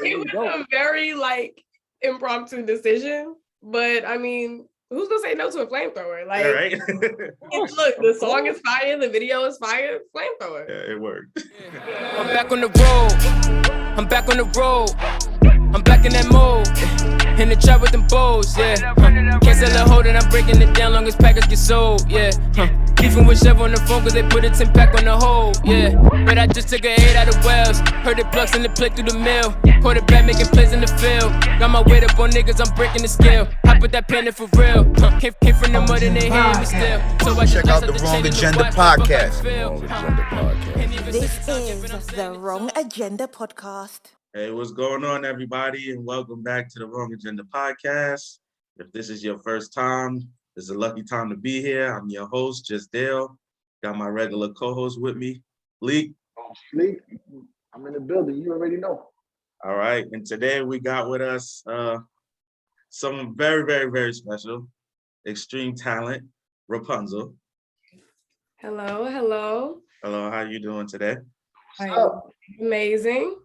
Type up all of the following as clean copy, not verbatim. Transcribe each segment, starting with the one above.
It was a very like impromptu decision, but I mean, who's gonna say no to a flamethrower? Like, right? Look, the song is fire, the video is fire, flamethrower. Yeah, it worked. I'm back on the road. I'm back on the road. I'm back in that mode. In the trap with them bows, yeah. Can't sell a hold and I'm breaking it down long as packets get sold, yeah. Beefing with Chef on the phone cause they put a 10 pack on the hole, yeah. But I just took a 8 out of Wells. Heard it plucks in the play through the mill. Quarterback making plays in the field. Got my weight up on niggas, I'm breaking the scale. I put that pen in for real. Came from the mud and they hear me still. So I check out the Wrong Agenda podcast. Wrong Agenda podcast. This is the Wrong Agenda podcast. Hey, what's going on, everybody, and welcome back to the Wrong Agenda podcast. If this is your first time, it's a lucky time to be here. I'm your host, Just Dale. Got my regular co-host with me, Leek. Leek, I'm in the building. You already know. All right, and today we got with us someone very, very, very special, extreme talent, Rap-Unzel. Hello, hello. Hello, how you doing today? Amazing.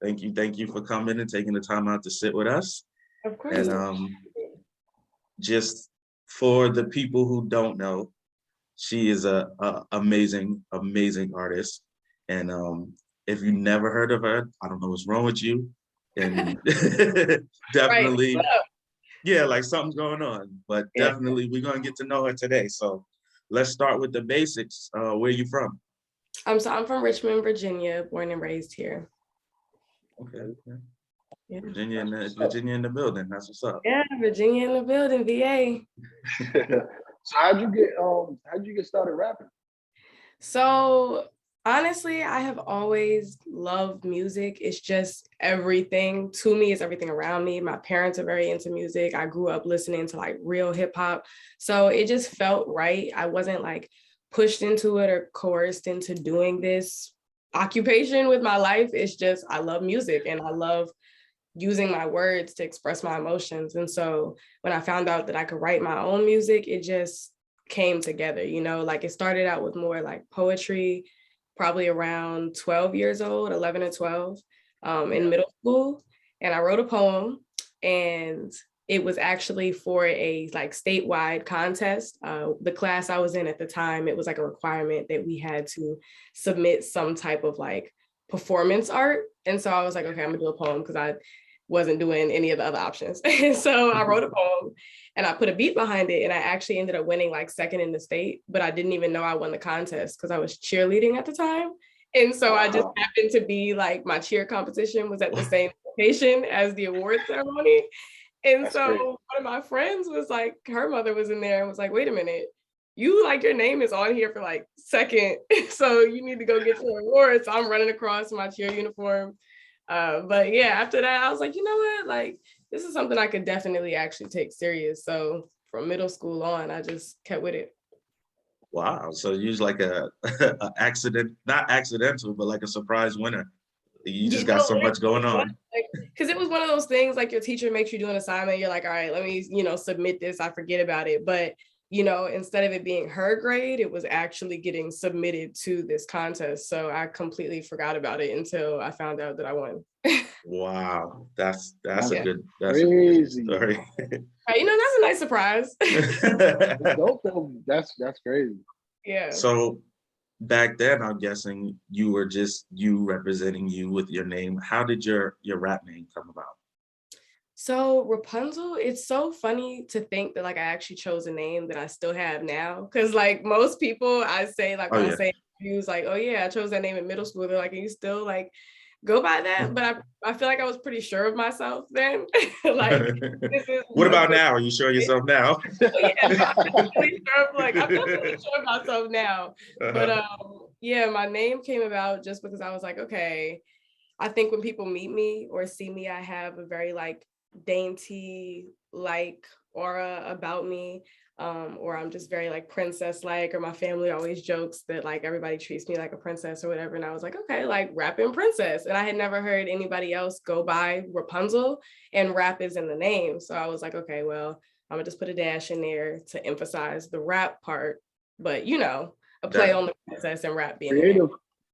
Thank you for coming and taking the time out to sit with us. Of course. And just for the people who don't know, she is a amazing artist. And if you never heard of her, I don't know what's wrong with you. And definitely, yeah, like something's going on. But definitely, we're gonna get to know her today. So let's start with the basics. Where are you from? I'm from Richmond, Virginia, born and raised here. Okay. Yeah. Virginia in the building. That's what's up. Yeah, Virginia in the building, VA. So how'd you get started rapping? So honestly, I have always loved music. It's just everything to me. It's everything around me. My parents are very into music. I grew up listening to like real hip hop. So it just felt right. I wasn't like pushed into it or coerced into doing this occupation with my life. It's just, I love music and I love using my words to express my emotions. And so when I found out that I could write my own music, it just came together, you know, like it started out with more like poetry, probably around 12 years old, 11 or 12, in middle school. And I wrote a poem, and it was actually for a like statewide contest. The class I was in at the time, it was like a requirement that we had to submit some type of like performance art. And so I was like, okay, I'm gonna do a poem because I wasn't doing any of the other options. And so I wrote a poem and I put a beat behind it. And I actually ended up winning like second in the state, but I didn't even know I won the contest because I was cheerleading at the time. And so I just happened to be like, my cheer competition was at the same location as the award ceremony. And so one of my friends was like, her mother was in there and was like, wait a minute, you like your name is on here for like second. So you need to go get your award. So I'm running across my cheer uniform. But yeah, after that, I was like, you know what? Like, this is something I could definitely actually take serious. So from middle school on, I just kept with it. Wow. So you was like a accident, not accidental, but like a surprise winner. You just got so much going on. Because it was one of those things like your teacher makes you do an assignment. You're like, all right, let me, submit this. I forget about it. But, instead of it being her grade, it was actually getting submitted to this contest. So I completely forgot about it until I found out that I won. Wow. That's a good story. That's a nice surprise. That's crazy. Yeah. So back then, I'm guessing you were just you representing you with your name. How did your rap name come about? So Rap-Unzel, it's so funny to think that like I actually chose a name that I still have now. Cause like most people I say like, I say interviews like, oh yeah, I chose that name in middle school. They're like, are you still like go by that? But I feel like I was pretty sure of myself then. Like, what about now? Are you sure of yourself now? Yeah, I'm definitely sure of myself now. But yeah, my name came about just because I was like, okay, I think when people meet me or see me, I have a very like dainty like aura about me. Or I'm just very like princess like, or my family always jokes that like everybody treats me like a princess or whatever. And I was like, okay, like rapping princess. And I had never heard anybody else go by Rap-Unzel, and rap is in the name. So I was like, okay, well, I'm gonna just put a dash in there to emphasize the rap part, but a play on the princess and rap being creative.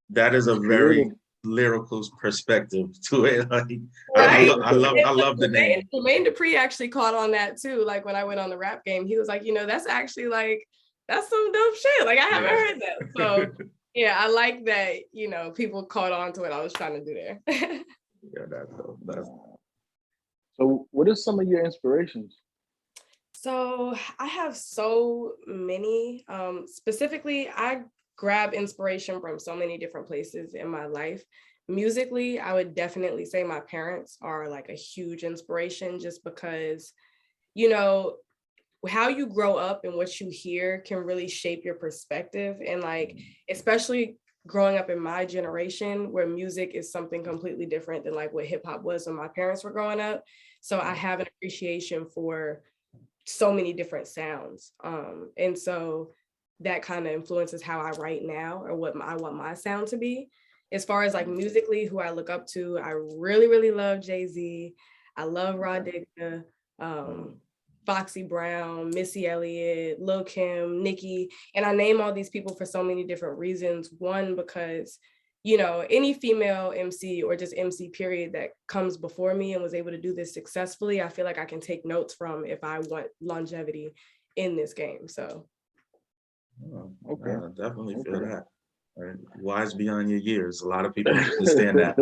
That is a very lyrical perspective to it. Like, Right. I love the name. Jermaine Dupri actually caught on that too. Like when I went on the rap game, he was like, that's actually like, that's some dope shit. Like I haven't heard that. So yeah, I like that, people caught on to what I was trying to do there. Yeah, that's dope. So, what are some of your inspirations? So I have so many. Specifically, I grab inspiration from so many different places in my life. Musically, I would definitely say my parents are like a huge inspiration just because, how you grow up and what you hear can really shape your perspective. And like, especially growing up in my generation where music is something completely different than like what hip hop was when my parents were growing up. So I have an appreciation for so many different sounds. And so that kind of influences how I write now or what I want my sound to be. As far as like musically, who I look up to, I really, really love Jay-Z. I love Rod Digga, Foxy Brown, Missy Elliott, Lil Kim, Nicki. And I name all these people for so many different reasons. One, because any female MC or just MC period that comes before me and was able to do this successfully, I feel like I can take notes from if I want longevity in this game. So. Okay. I definitely feel that. Right. Wise beyond your years. A lot of people understand that.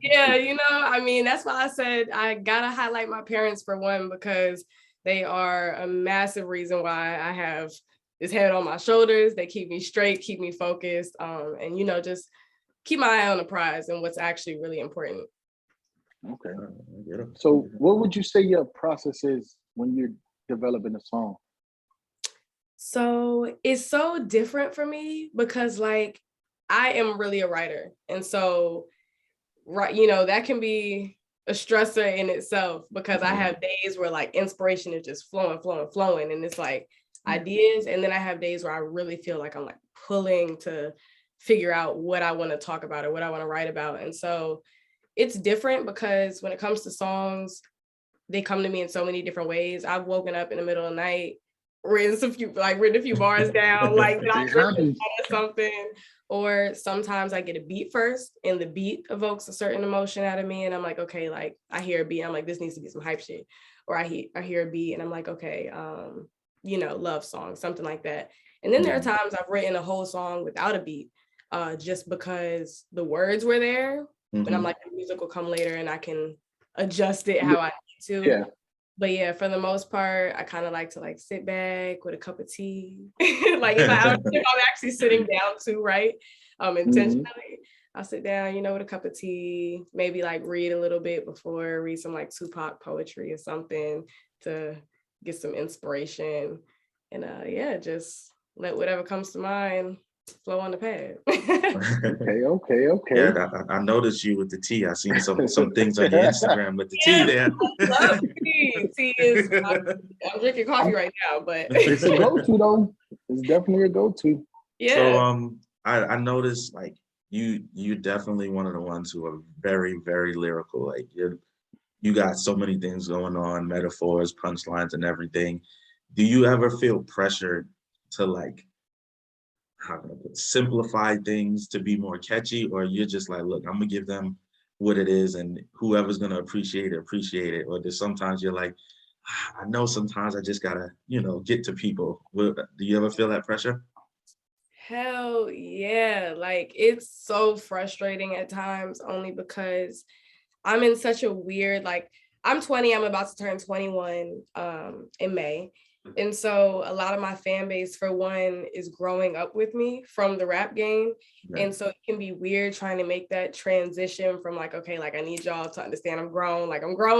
Yeah, that's why I said I gotta highlight my parents for one, because they are a massive reason why I have this head on my shoulders. They keep me straight, keep me focused, and just keep my eye on the prize and what's actually really important. Okay. So what would you say your process is when you're developing a song? So it's so different for me because like I am really a writer. And so, that can be a stressor in itself because I have days where like inspiration is just flowing. And it's like ideas. And then I have days where I really feel like I'm like pulling to figure out what I want to talk about or what I want to write about. And so it's different because when it comes to songs, they come to me in so many different ways. I've woken up in the middle of the night, written a few bars down, like something. Or sometimes I get a beat first and the beat evokes a certain emotion out of me. And I'm like, okay, like I hear a beat. I'm like, this needs to be some hype shit. Or I hear a beat and I'm like, okay, love song, something like that. And then there are times I've written a whole song without a beat, just because the words were there. And I'm like, the music will come later and I can adjust it how I need to. Yeah. But yeah, for the most part, I kind of like to like sit back with a cup of tea. Like if I'm actually sitting down too, right? Intentionally, I'll sit down, with a cup of tea, maybe like read a little bit before, read some like Tupac poetry or something to get some inspiration. And just let whatever comes to mind flow on the pad. Okay. Yeah, I noticed you with the tea. I seen some things on your Instagram with the tea there. I love tea. Tea is, I'm drinking coffee right now, but it's a go-to though. It's definitely a go-to. Yeah. So I noticed like you definitely one of the ones who are very, very lyrical. Like you got so many things going on, metaphors, punchlines, and everything. Do you ever feel pressured to like, how can I put, simplify things to be more catchy, or you're just like, look, I'm gonna give them what it is, and whoever's gonna appreciate it, or there's sometimes you're like, I know sometimes I just gotta, get to people. Do you ever feel that pressure? Hell yeah. Like it's so frustrating at times only because I'm in such a weird, like I'm 20, I'm about to turn 21 in May. And so a lot of my fan base, for one, is growing up with me from the rap game. Right. And so it can be weird trying to make that transition from like, okay, like I need y'all to understand I'm grown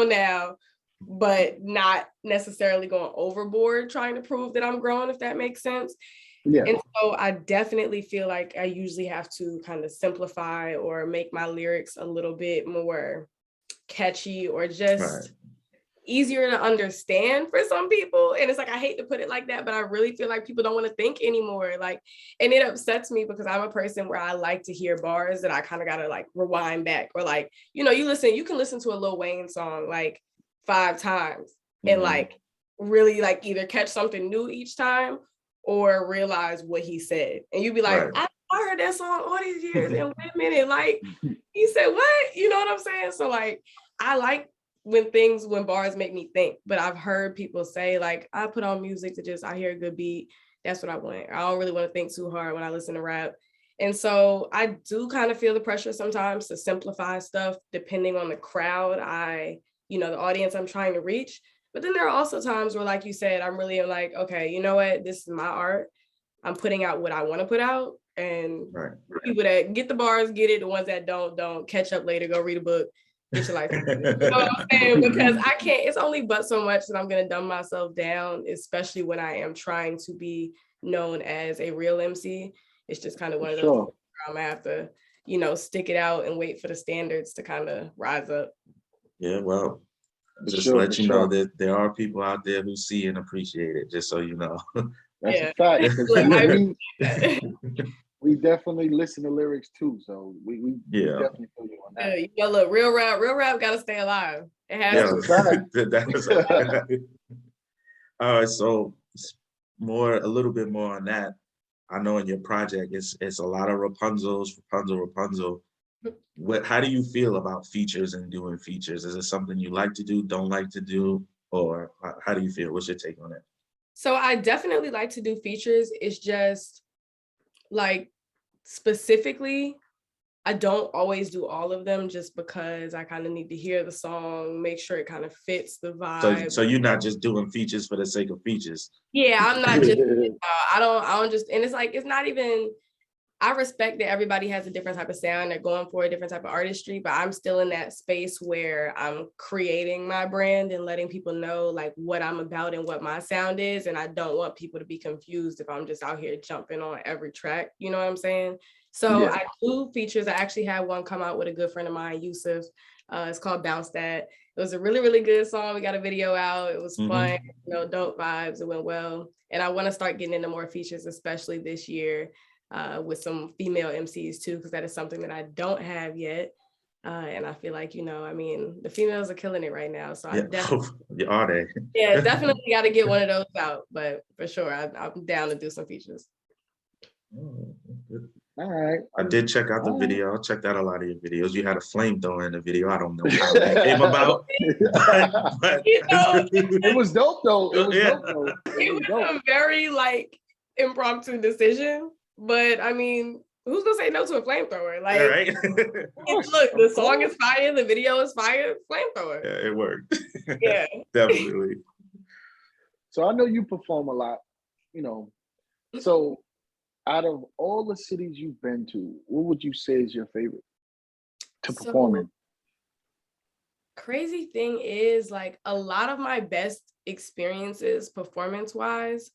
now, but not necessarily going overboard trying to prove that I'm grown, if that makes sense. Yeah. And so I definitely feel like I usually have to kind of simplify or make my lyrics a little bit more catchy or just easier to understand for some people. And it's like, I hate to put it like that, but I really feel like people don't want to think anymore. Like, and it upsets me because I'm a person where I like to hear bars that I kind of got to like rewind back, or like, you can listen to a Lil Wayne song like 5 times and like really like either catch something new each time or realize what he said. And you'd be like, I I heard that song all these years, and wait a minute, like he said what? You know what I'm saying? So like I like when bars make me think, but I've heard people say like I put on music to just I hear a good beat. That's what I want. I don't really want to think too hard when I listen to rap. And so I do kind of feel the pressure sometimes to simplify stuff depending on the crowd the audience I'm trying to reach. But then there are also times where, like you said, I'm really like, okay, you know what? This is my art. I'm putting out what I want to put out. And people that get the bars, get it. The ones that don't catch up later, go read a book, get your life. You know what I'm saying? Because I can't, it's only but so much that I'm going to dumb myself down, especially when I am trying to be known as a real MC. It's just kind of one of those things where I'm going to have to, stick it out and wait for the standards to kind of rise up. Yeah, well, just let you know that there are people out there who see and appreciate it, just so you know. That's a fact. We definitely listen to lyrics too, so we definitely feel you on that. Look, real rap got to stay alive. It has to. All right, so a little bit more on that. I know in your project, it's a lot of Rapunzel. How do you feel about features and doing features? Is it something you like to do, don't like to do, or how do you feel? What's your take on it? So I definitely like to do features. It's just like specifically, I don't always do all of them just because I kind of need to hear the song, make sure it kind of fits the vibe. So you're not just doing features for the sake of features. Yeah, I'm not just, I don't just, and it's like, it's not even, I respect that everybody has a different type of sound. They're going for a different type of artistry, but I'm still in that space where I'm creating my brand and letting people know like what I'm about and what my sound is. And I don't want people to be confused if I'm just out here jumping on every track. You know what I'm saying? So I do features. I actually had one come out with a good friend of mine, Yusuf. It's called Bounce That. It was a really, really good song. We got a video out. It was fun, dope vibes. It went well. And I want to start getting into more features, especially this year. With some female MCs too, because that is something that I don't have yet. And I feel like, the females are killing it right now. So I definitely, are they? Yeah, definitely got to get one of those out. But for sure, I'm down to do some features. All right. I did check out the video. I checked out a lot of your videos. You had a flamethrower in the video. I don't know how that came about. but it was dope though. It was dope though. It was a very impromptu decision. But I mean, who's gonna say no to a flamethrower? Like, right? Look, the song is fire, the video is fire, flamethrower. Yeah, it worked. Yeah, definitely. So I know you perform a lot, So, out of all the cities you've been to, what would you say is your favorite to perform in? Crazy thing is, a lot of my best experiences, performance-wise,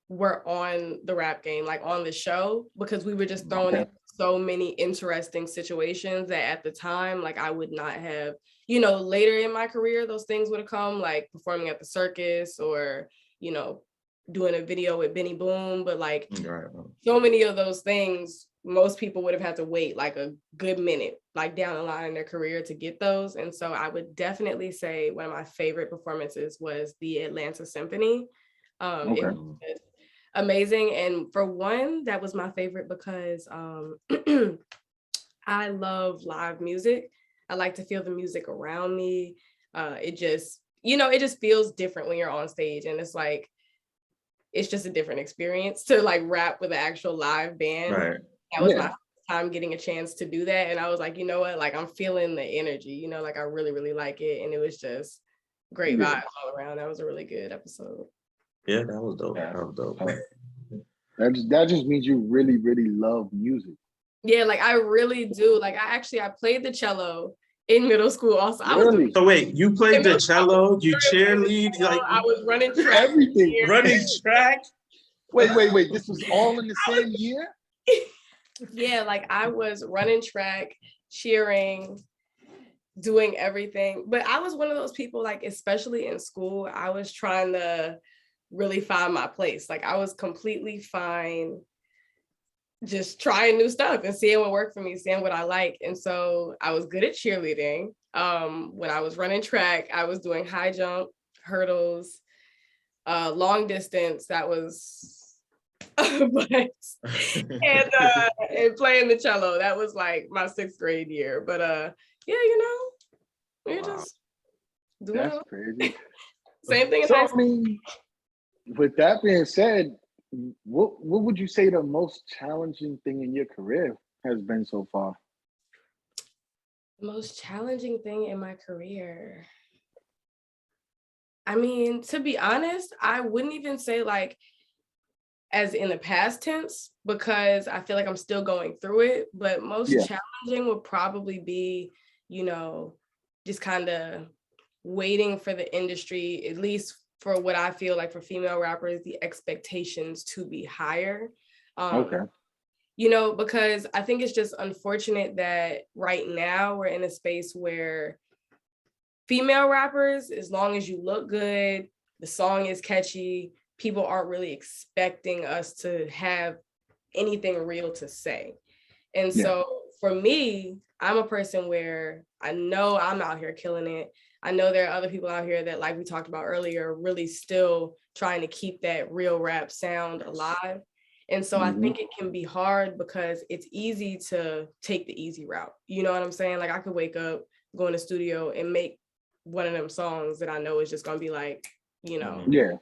were on the Rap Game, on the show, because we were just thrown in so many interesting situations that at the time, I would not have, later in my career, those things would have come, performing at the circus or, doing a video with Benny Boom. But so many of those things, most people would have had to wait a good minute, down the line in their career to get those. And so I would definitely say one of my favorite performances was the Atlanta Symphony. It was amazing. And for one, that was my favorite because I love live music. I like to feel the music around me. It just feels different when you're on stage, and it's just a different experience to rap with an actual live band. Right. That was my first time getting a chance to do that. And I was like, you know what, I'm feeling the energy, I really, really like it. And it was just great vibes all around. That was a really good episode. Yeah, that was dope. That was dope. That just means you really, really love music. Yeah, I really do. I played the cello in middle school also. Really? So wait, you played the cello, you cheerlead, I was running track. Everything. Running track? Wait. This was all in the same year? Yeah, I was running track, cheering, doing everything. But I was one of those people, especially in school, I was trying to really find my place. I was completely fine just trying new stuff and seeing what worked for me, seeing what I like. And so I was good at cheerleading. When I was running track, I was doing high jump, hurdles, long distance. That was but and playing the cello. That was like my 6th grade year. But yeah, you know, we're just doing That's it. crazy. Same thing in So high I school. mean, with that being said, what would you say the most challenging thing in your career has been so far? The most challenging thing in my career. I mean, to be honest, I wouldn't even say like as in the past tense, because I feel like I'm still going through it. But most Yeah. challenging would probably be, you know, just kind of waiting for the industry, at least for what I feel like for female rappers, the expectations to be higher. Okay. You know, because I think it's just unfortunate that right now we're in a space where female rappers, as long as you look good, the song is catchy, people aren't really expecting us to have anything real to say. And Yeah. so for me, I'm a person where I know I'm out here killing it. I know there are other people out here that, like we talked about earlier, really still trying to keep that real rap sound alive. And so I think it can be hard because it's easy to take the easy route. You know what I'm saying? Like I could wake up, go in the studio and make one of them songs that I know is just gonna be like, you know, Yeah.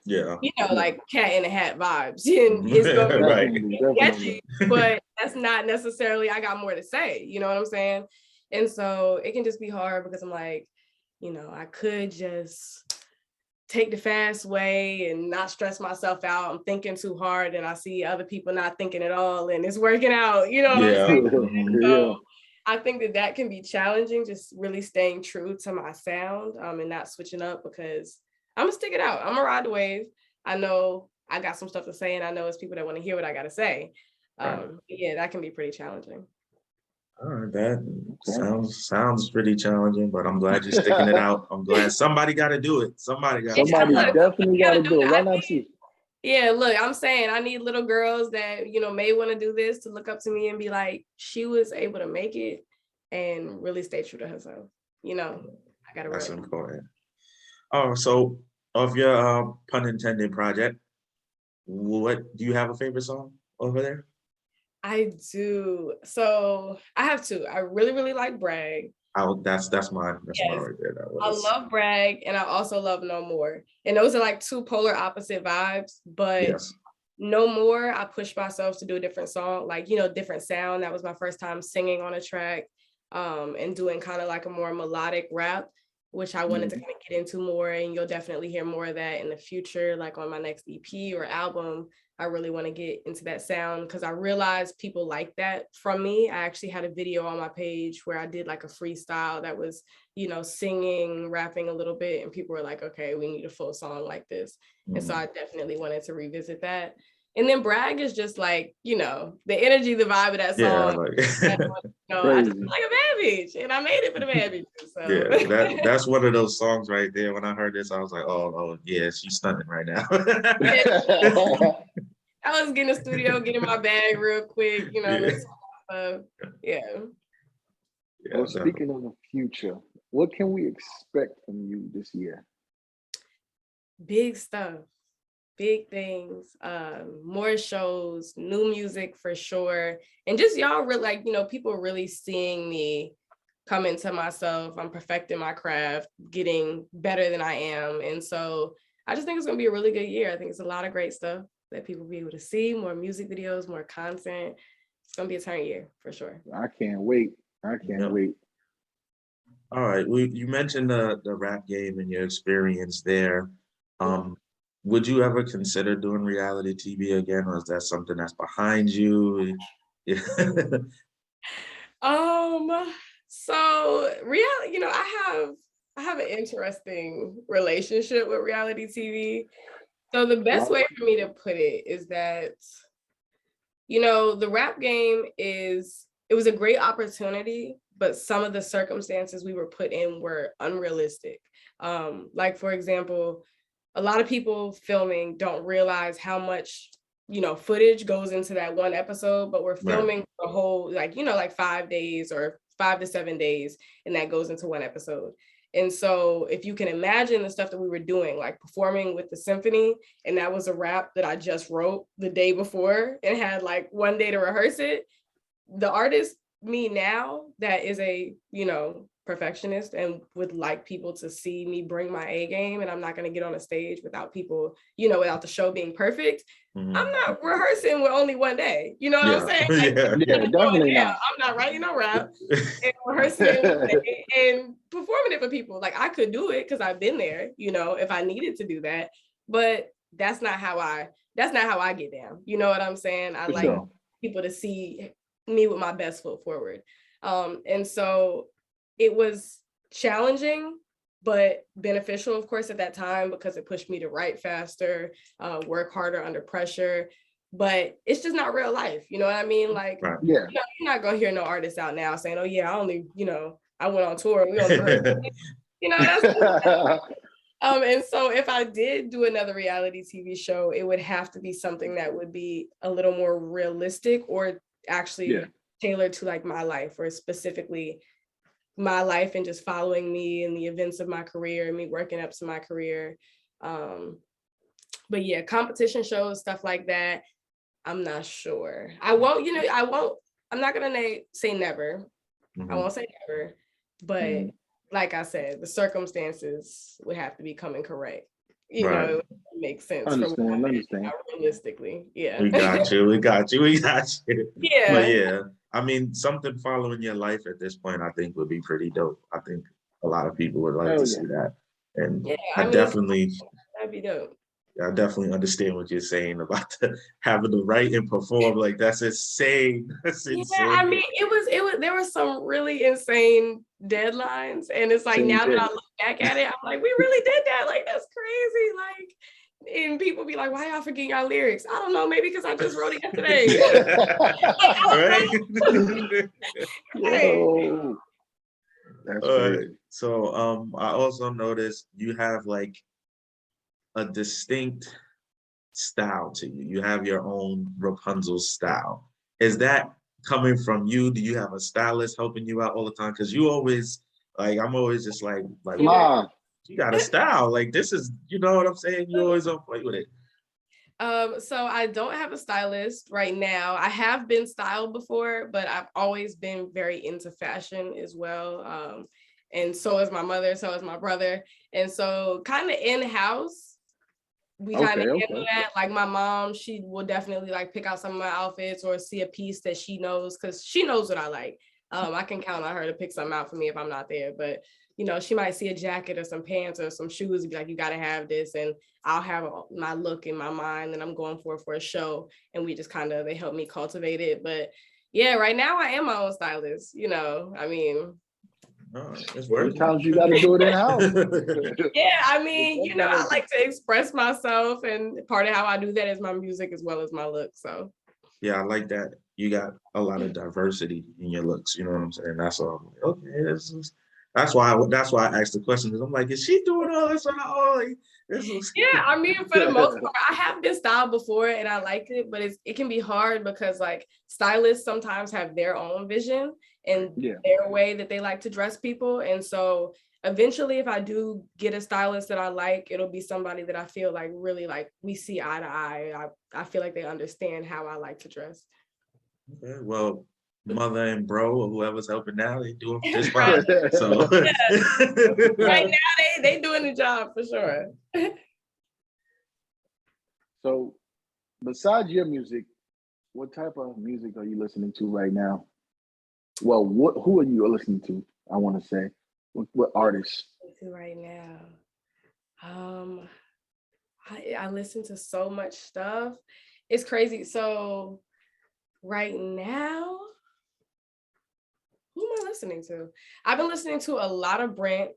like Cat in the Hat vibes. And it's gonna Right. be Definitely. catchy, but that's not necessarily I got more to say. You know what I'm saying? And so it can just be hard because I'm like, you know, I could just take the fast way and not stress myself out. I'm thinking too hard and I see other people not thinking at all and it's working out. You know what I'm Yeah. saying? Mhm. So I think that can be challenging, just really staying true to my sound and not switching up because I'm gonna stick it out. I'm gonna ride the wave. I know I got some stuff to say and I know it's people that want to hear what I gotta say. Yeah, that can be pretty challenging. All right, that sounds pretty challenging, but I'm glad you're sticking it out. I'm glad somebody got to do it. Somebody Definitely got to do it. Why not you? Yeah, look, I'm saying I need little girls that, you know, may want to do this to look up to me and be like, she was able to make it and really stay true to herself. You know, I got to That's rep. important. Oh, so of your pun intended project, what do you have a favorite song over there? I do. So I have two. I really, really like Brag. That's mine. That's mine right there. That I was. love Brag and I also love No More. And those are like two polar opposite vibes, but Yes. No More, I pushed myself to do a different song, like, you know, different sound. That was my first time singing on a track and doing kind of like a more melodic rap, which I wanted to kind of get into more. And you'll definitely hear more of that in the future, like on my next EP or album. I really want to get into that sound because I realized people like that from me. I actually had a video on my page where I did like a freestyle that was, you know, singing, rapping a little bit, and people were like, okay, we need a full song like this. And so I definitely wanted to revisit that. And then Brag is just like, you know, the energy, the vibe of that song. Yeah, like, You know, I just feel like a bad bitch, and I made it for the bad bitches. So. yeah, that's one of those songs right there. When I heard this, I was like, oh yeah, she's stunning right now. I was getting a studio, getting my bag real quick, you know. Yeah. Well, speaking of the future, what can we expect from you this year? Big stuff, big things, more shows, new music for sure. And just y'all really like, you know, people really seeing me come into myself. I'm perfecting my craft, getting better than I am. And so I just think it's gonna be a really good year. I think it's a lot of great stuff that people will be able to see, more music videos, more content. It's gonna be a turn year for sure. I can't wait. I can't wait. All right. You mentioned the rap game and your experience there. Would you ever consider doing reality TV again, or is that something that's behind you? So reality, you know, I have an interesting relationship with reality TV. So the best way for me to put it is that, you know, the rap game it was a great opportunity, but some of the circumstances we were put in were unrealistic. Like, for example, a lot of people filming don't realize how much, you know, footage goes into that one episode, but we're filming the whole, like, you know, like 5 days or 5 to 7 days, and that goes into one episode. And so if you can imagine the stuff that we were doing, like performing with the symphony, and that was a rap that I just wrote the day before and had like one day to rehearse it, the artist me now that is a, perfectionist and would like people to see me bring my A game, and I'm not going to get on a stage without people, without the show being perfect. Mhm. I'm not rehearsing with only one day. You know what I'm saying? Like, Yeah, definitely not. I'm not writing no rap and rehearsing it one day and performing it for people. Like, I could do it because I've been there, if I needed to do that. But that's not how I get down. You know what I'm saying? I For like sure. people to see me with my best foot forward. And so it was challenging, but beneficial, of course, at that time, because it pushed me to write faster, work harder under pressure. But it's just not real life. You know what I mean? Like, Right. Yeah. you're not going to hear no artist out now saying, oh, yeah, I only, I went on tour. We only rehearsed. That's and so if I did do another reality TV show, it would have to be something that would be a little more realistic, or actually tailored to like my life, or specifically my life and just following me and the events of my career and me working up to my career. But yeah, competition shows, stuff like that, I'm not sure. I'm not gonna say never. I won't say never, but like I said, the circumstances would have to be coming correct. It would make sense Understand. realistically. Yeah. We got you. Yeah. But yeah, I mean, something following your life at this point, I think would be pretty dope. I think a lot of people would like to see that. And that'd be dope. I definitely understand what you're saying about having to write and perform. Like, that's insane. That's insane. Yeah, I mean, it was there were some really insane deadlines, and it's like now that I look back at it, I'm like, we really did that. Like, that's crazy. Like, and people be like, why y'all forgetting our lyrics? I don't know, maybe because I just wrote it yesterday. Right? That's right. So I also noticed you have like a distinct style to you. You have your own Rap-Unzel style. Is that coming from you? Do you have a stylist helping you out all the time? Because you always, like, I'm always just like you got a style. Like, this is, you know what I'm saying? You always don't play with it. So I don't have a stylist right now. I have been styled before, but I've always been very into fashion as well. And so is my mother, so is my brother. And so kind of in-house, we kind of handle that. Like, my mom, she will definitely like pick out some of my outfits or see a piece that she knows, because she knows what I like. I can count on her to pick something out for me if I'm not there. But she might see a jacket or some pants or some shoes and be like, you got to have this. And I'll have my look in my mind that I'm going for a show. And we just they help me cultivate it. But yeah, right now I am my own stylist. I mean, sometimes you got to do it in house. Yeah, I mean, I like to express myself, and part of how I do that is my music as well as my look. So yeah, I like that. You got a lot of diversity in your looks. You know what I'm saying? That's all. Okay, that's why I asked the question, because I'm like, is she doing all this on her own? Yeah, I mean, for the most part, I have been styled before and I like it, but it can be hard because like stylists sometimes have their own vision and their way that they like to dress people. And so eventually, if I do get a stylist that I like, it'll be somebody that I feel like really like we see eye to eye. I feel like they understand how I like to dress. Okay, well, mother and bro or whoever's helping now, they doing this fine. So right now they doing the job for sure. So besides your music, what type of music are you listening to right now? Well, who are you listening to? I want to say, what artists? Right now, I listen to so much stuff. It's crazy. So right now, who am I listening to? I've been listening to a lot of Brent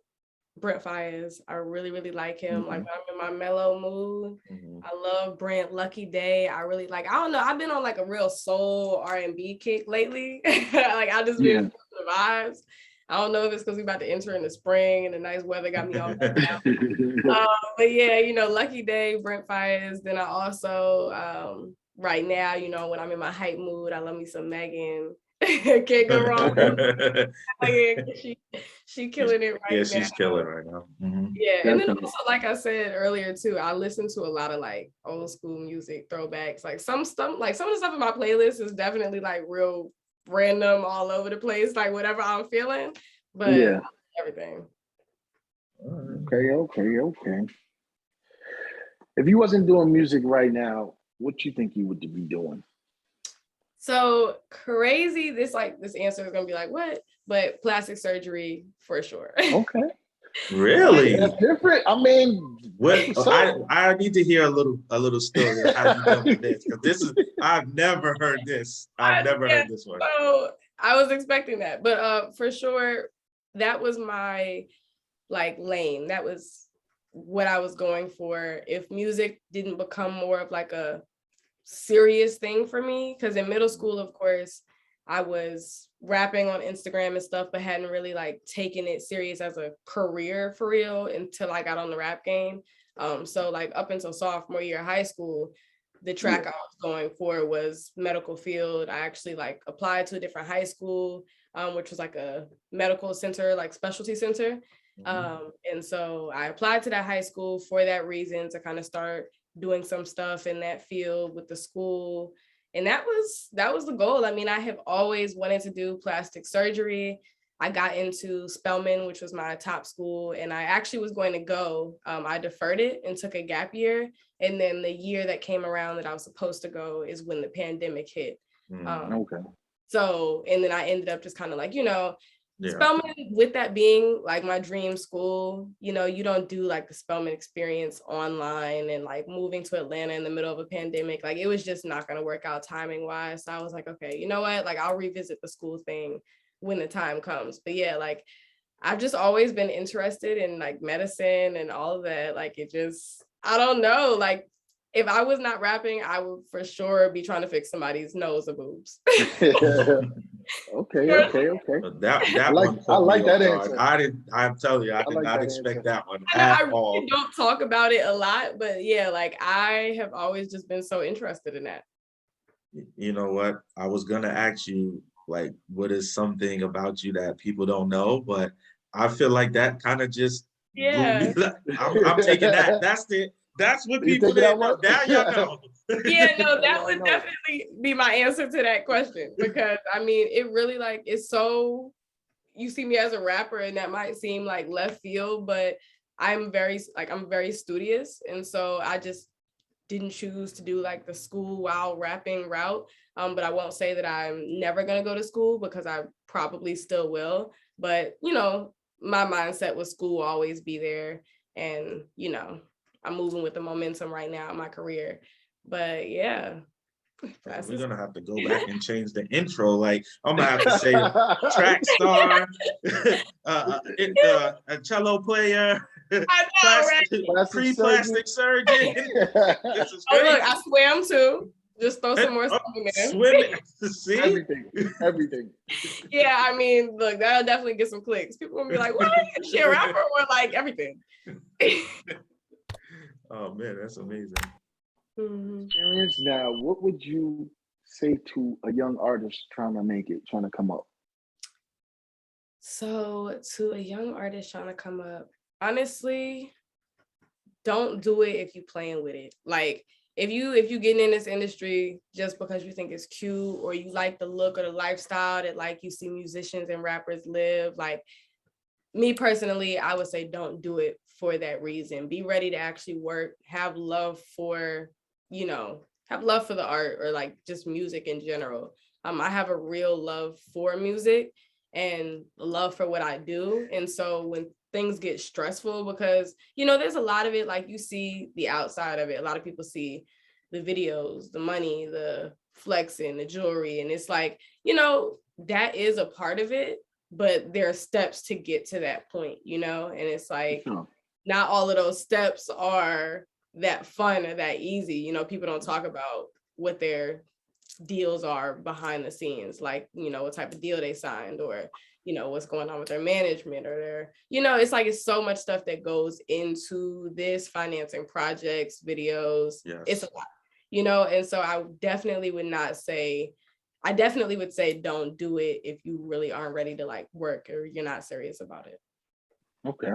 Fires. I really, really like him. Like, when I'm in my mellow mood, I love Brent. Lucky Day, I really like. I don't know, I've been on like a real soul R&B kick lately. Like, I just been the vibes. I don't know if it's because we're about to enter in the spring and the nice weather got me all now. But yeah, Lucky Day, Brent Fires. Then I also right now, when I'm in my hype mood, I love me some Megan. Can't go wrong. She killing it right Yeah, now. she's killing right now. Mhm. Yeah, and then also, like I said earlier too, I listen to a lot of like old school music throwbacks. Like some of the stuff in my playlist is definitely like real random, all over the place, like whatever I'm feeling. But Yeah. everything. Okay. If you wasn't doing music right now, what you think you would be doing? So crazy. This answer is gonna be like, what? But plastic surgery for sure. Okay. Really? That's different. I mean, What I need to hear a little story of how you come to this, because I've never heard this. I've never heard this one. So I was expecting that, but for sure, that was my like lane. That was what I was going for. If music didn't become more of like a serious thing for me, because in middle school, of course, I was rapping on Instagram and stuff, but hadn't really like taken it serious as a career for real until I got on the rap game. So like up until sophomore year of high school, the track I was going for was medical field. I actually like applied to a different high school, which was like a medical center, like specialty center. And so I applied to that high school for that reason, to kind of start doing some stuff in that field with the school. And that was the goal. I mean, I have always wanted to do plastic surgery. I got into Spelman, which was my top school, and I actually was going to go. I deferred it and took a gap year. And then the year that came around that I was supposed to go is when the pandemic hit. Okay. So, and then I ended up just kind of like, Yeah. Spelman, with that being like my dream school, you don't do like the Spelman experience online, and like moving to Atlanta in the middle of a pandemic, like it was just not going to work out timing wise. So I was like, okay, you know what? Like I'll revisit the school thing when the time comes. But yeah, like I've just always been interested in like medicine and all of that. Like it just, I don't know, like if I was not rapping, I would for sure be trying to fix somebody's nose or boobs. Okay. That I like that answer. I'm telling you, I did not expect that one at all. Really don't talk about it a lot, but yeah, like I have always just been so interested in that. You know what? I was gonna ask you, like, what is something about you that people don't know? But I feel like that kind of just Yeah. I'm taking that. That's what people didn't know. Now y'all know. Yeah, no, that would definitely be my answer to that question, because I mean, it really like it's so, you see me as a rapper and that might seem like left field, but I'm very studious, and so I just didn't choose to do like the school while rapping route. But I won't say that I'm never gonna go to school, because I probably still will. But my mindset was school will always be there, and I'm moving with the momentum right now in my career. But yeah. We're gonna have to go back and change the intro. Like I'm gonna have to say track star, a cello player, pre-plastic surgeon. This is crazy. Look, I swam too. Just throw some more stuff in there. Swimming. See? Everything. Yeah, I mean, look, that'll definitely get some clicks. People will be like, what? Is she a rapper? Or like everything? Oh man, that's amazing. Experience now, what would you say to a young artist trying to come up? So to a young artist trying to come up, honestly, don't do it if you're playing with it. Like if you getting in this industry just because you think it's cute, or you like the look or the lifestyle that like you see musicians and rappers live, like me personally, I would say don't do it for that reason. Be ready to actually work, have love for the art, or like just music in general. I have a real love for music and love for what I do. And so when things get stressful, because, there's a lot of it, like you see the outside of it. A lot of people see the videos, the money, the flexing, the jewelry. And it's like, that is a part of it, but there are steps to get to that point, and it's like, not all of those steps are that fun or that easy. People don't talk about what their deals are behind the scenes, like, what type of deal they signed, or, what's going on with their management, or their, it's like, it's so much stuff that goes into this, financing projects, videos. Yes. It's a lot, and so I definitely would not say, I definitely would say don't do it if you really aren't ready to like work or you're not serious about it. Okay.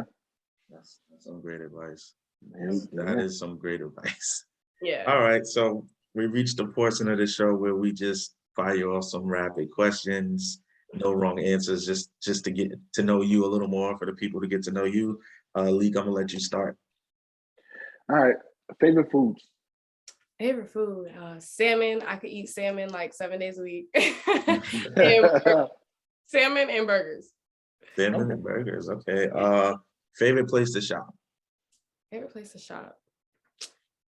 That's some great advice. Yeah. That is some great advice. Yeah. All right, so we reached the portion of the show where we just fire off some rapid questions, no wrong answers, just to get to know you a little more, for the people to get to know you. Leek, I'm gonna let you start. All right. Favorite foods. Favorite food, salmon. I could eat salmon like 7 days a week. And salmon and burgers. Salmon and burgers, okay. Favorite place to shop. Favorite place to shop.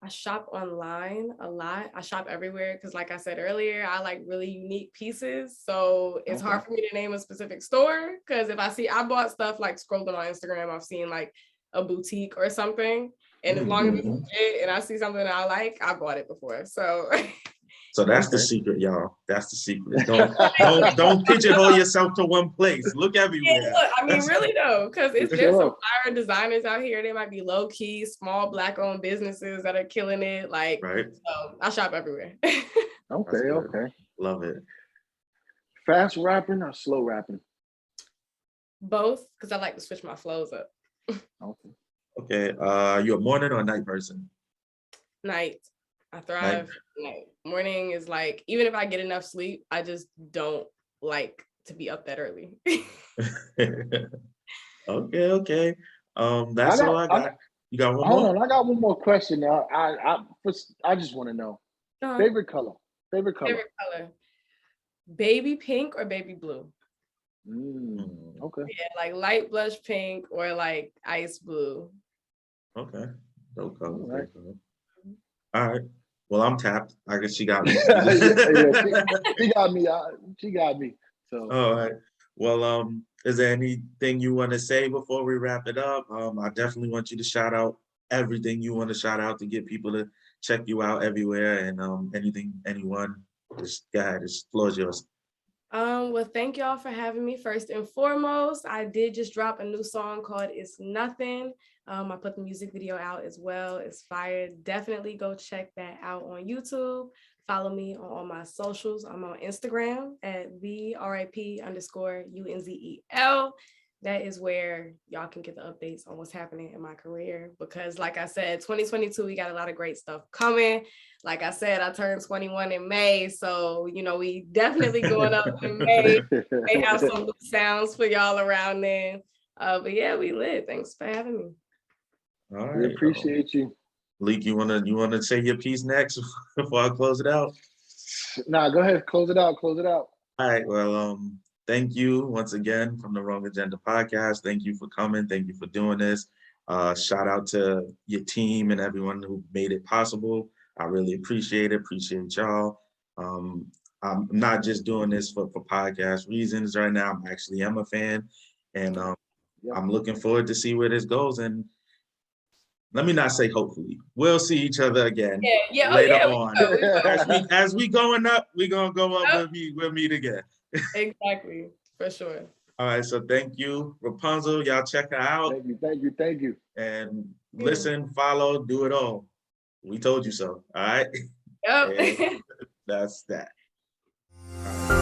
I shop online a lot. I shop everywhere because, like I said earlier, I like really unique pieces. So it's hard for me to name a specific store because if I bought stuff like scrolling on Instagram, I've seen like a boutique or something. And as long as it's legit and I see something that I like, I bought it before. So So that's the secret, y'all. That's the secret. Don't pigeonhole yourself to one place. Look everywhere. Yeah, look, I mean, really though, because there's some fire designers out here. They might be low key, small Black-owned businesses that are killing it. Like, right. So I shop everywhere. Okay. Love it. Fast rapping or slow rapping? Both, because I like to switch my flows up. Okay. You a morning or a night person? Night. I thrive night. Morning is like, even if I get enough sleep, I just don't like to be up that early. Okay. That's all I got. You got one more? Hold on, I got one more question. I just want to know. Favorite color. Favorite color. Baby pink or baby blue? Okay. Yeah, like light blush pink or like ice blue. Okay. No color. All right. All right. Well, I'm tapped. I guess she got me. She got me. She got me. So. All right. Well, is there anything you want to say before we wrap it up? I definitely want you to shout out everything you want to shout out to get people to check you out everywhere, and anyone. Just go ahead. This floor is yours. Well, thank y'all for having me. First and foremost, I did just drop a new song called It's Nothing. I put the music video out as well. It's fire. Definitely go check that out on YouTube. Follow me on all my socials. I'm on Instagram at @VRAP_UNZEL. That is where y'all can get the updates on what's happening in my career. Because like I said, 2022, we got a lot of great stuff coming. Like I said, I turned 21 in May. So, we definitely going up in May. They have some new sounds for y'all around then. But yeah, we lit. Thanks for having me. All right. We appreciate you. Leek, you wanna say your piece next before I close it out? Nah, go ahead. Close it out. All right. Well, thank you once again from the Wrong Agenda podcast. Thank you for coming. Thank you for doing this. Shout out to your team and everyone who made it possible. I really appreciate it. Appreciate y'all. I'm not just doing this for podcast reasons right now. I'm actually a fan, and I'm looking forward to see where this goes. And let me not say hopefully. We'll see each other again later on. As we going up, we're gonna go up. We'll meet again. Exactly, for sure. All right, so thank you, Rap-Unzel. Y'all check her out. Thank you. And listen, follow, do it all. We told you so. All right. Yep. That's that. All right.